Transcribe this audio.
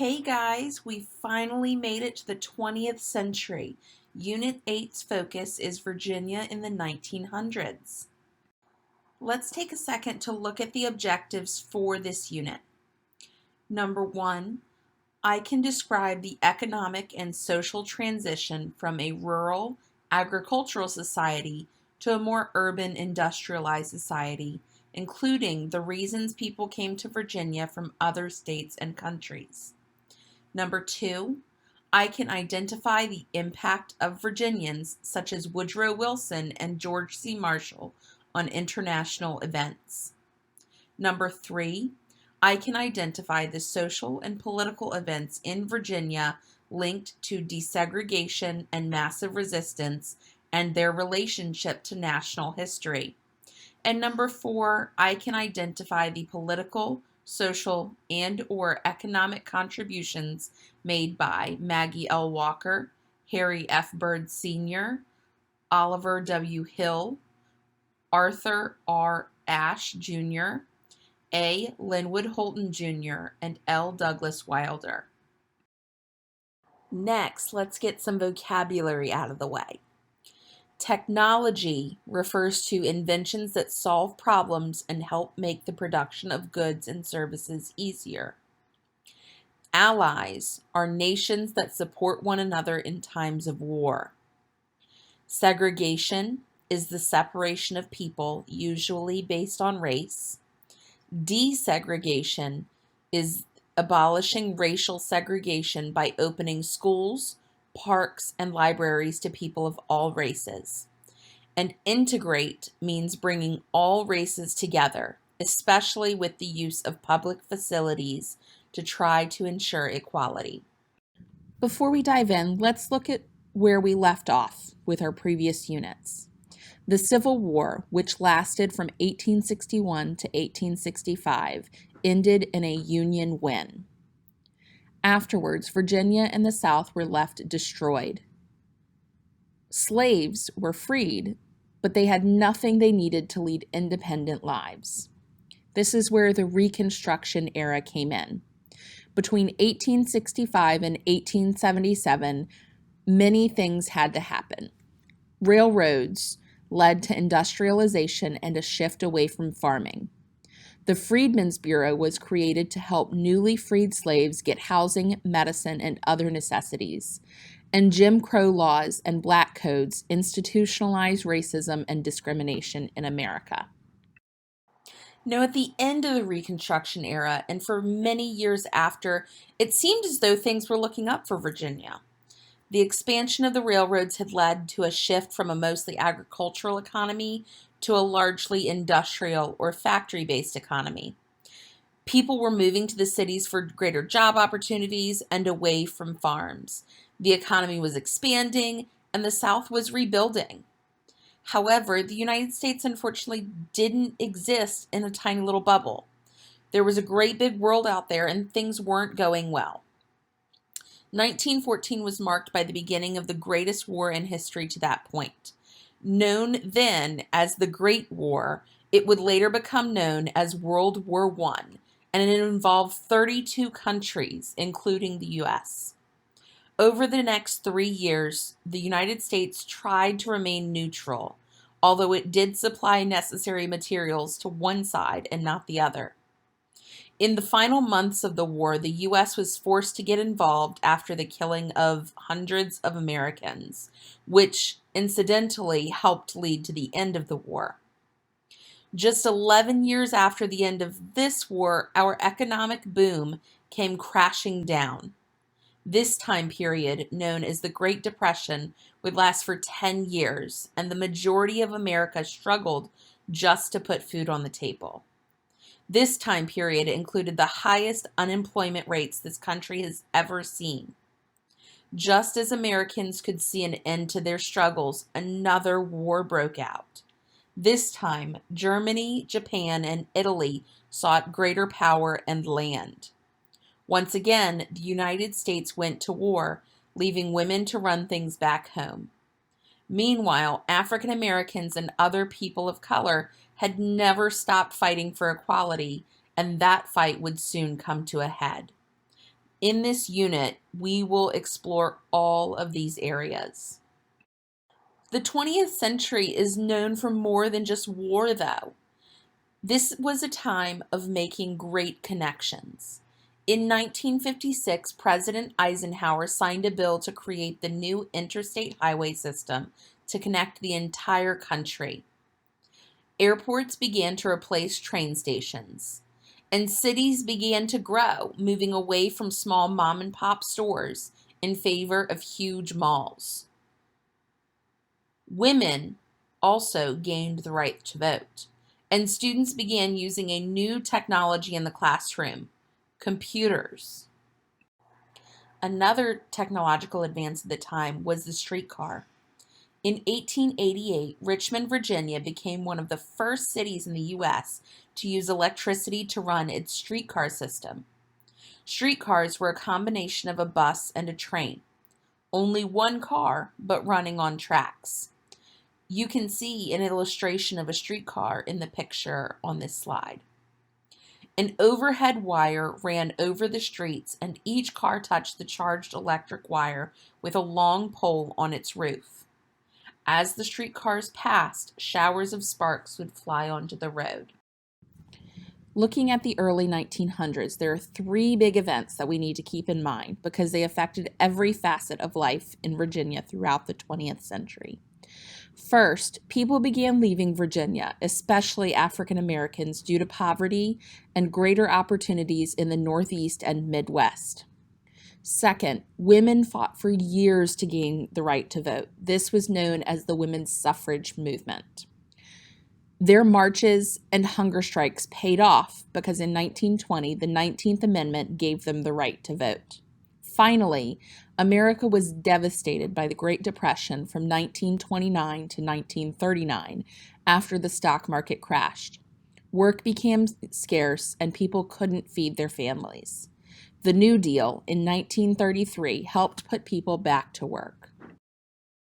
Hey guys, we finally made it to the 20th century. Unit 8's focus is Virginia in the 1900s. Let's take a second to look at the objectives for this unit. Number 1, I can describe the economic and social transition from a rural agricultural society to a more urban industrialized society, including the reasons people came to Virginia from other states and countries. Number 2, I can identify the impact of Virginians such as Woodrow Wilson and George C. Marshall on international events. Number 3, I can identify the social and political events in Virginia linked to desegregation and massive resistance and their relationship to national history. And number 4, I can identify the political, social, and/or economic contributions made by Maggie L. Walker, Harry F. Byrd Sr., Oliver W. Hill, Arthur R. Ashe Jr., A. Linwood Holton Jr., and L. Douglas Wilder. Next, let's get some vocabulary out of the way. Technology refers to inventions that solve problems and help make the production of goods and services easier. Allies are nations that support one another in times of war. Segregation is the separation of people, usually based on race. Desegregation is abolishing racial segregation by opening schools, parks, and libraries to people of all races. And integrate means bringing all races together, especially with the use of public facilities to try to ensure equality. Before we dive in, let's look at where we left off with our previous units. The Civil War, which lasted from 1861 to 1865, ended in a Union win. Afterwards, Virginia and the South were left destroyed. Slaves were freed, but they had nothing they needed to lead independent lives. This is where the Reconstruction era came in. Between 1865 and 1877, many things had to happen. Railroads led to industrialization and a shift away from farming. The Freedmen's Bureau was created to help newly freed slaves get housing, medicine, and other necessities. And Jim Crow laws and black codes institutionalized racism and discrimination in America. Now, at the end of the Reconstruction era, and for many years after, it seemed as though things were looking up for Virginia. The expansion of the railroads had led to a shift from a mostly agricultural economy to a largely industrial or factory-based economy. People were moving to the cities for greater job opportunities and away from farms. The economy was expanding, and the South was rebuilding. However, the United States unfortunately didn't exist in a tiny little bubble. There was a great big world out there, and things weren't going well. 1914 was marked by the beginning of the greatest war in history to that point. Known then as the Great War, it would later become known as World War I, and it involved 32 countries, including the U.S. Over the next 3 years, the United States tried to remain neutral, although it did supply necessary materials to one side and not the other. In the final months of the war, the U.S. was forced to get involved after the killing of hundreds of Americans, which incidentally helped lead to the end of the war. Just 11 years after the end of this war, our economic boom came crashing down. This time period, known as the Great Depression, would last for 10 years, and the majority of America struggled just to put food on the table. This time period included the highest unemployment rates this country has ever seen. Just as Americans could see an end to their struggles, another war broke out. This time, Germany, Japan, and Italy sought greater power and land. Once again, the United States went to war, leaving women to run things back home. Meanwhile, African Americans and other people of color had never stopped fighting for equality, and that fight would soon come to a head. In this unit, we will explore all of these areas. The 20th century is known for more than just war, though. This was a time of making great connections. In 1956, President Eisenhower signed a bill to create the new interstate highway system to connect the entire country. Airports began to replace train stations, and cities began to grow, moving away from small mom-and-pop stores in favor of huge malls. Women also gained the right to vote, and students began using a new technology in the classroom: computers. Another technological advance at the time was the streetcar. In 1888, Richmond, Virginia became one of the first cities in the U.S. to use electricity to run its streetcar system. Streetcars were a combination of a bus and a train. Only one car, but running on tracks. You can see an illustration of a streetcar in the picture on this slide. An overhead wire ran over the streets, and each car touched the charged electric wire with a long pole on its roof. As the streetcars passed, showers of sparks would fly onto the road. Looking at the early 1900s, there are three big events that we need to keep in mind because they affected every facet of life in Virginia throughout the 20th century. First, people began leaving Virginia, especially African Americans, due to poverty and greater opportunities in the Northeast and Midwest. Second, women fought for years to gain the right to vote. This was known as the women's suffrage movement. Their marches and hunger strikes paid off because in 1920, the 19th Amendment gave them the right to vote. Finally, America was devastated by the Great Depression from 1929 to 1939 after the stock market crashed. Work became scarce and people couldn't feed their families. The New Deal in 1933 helped put people back to work.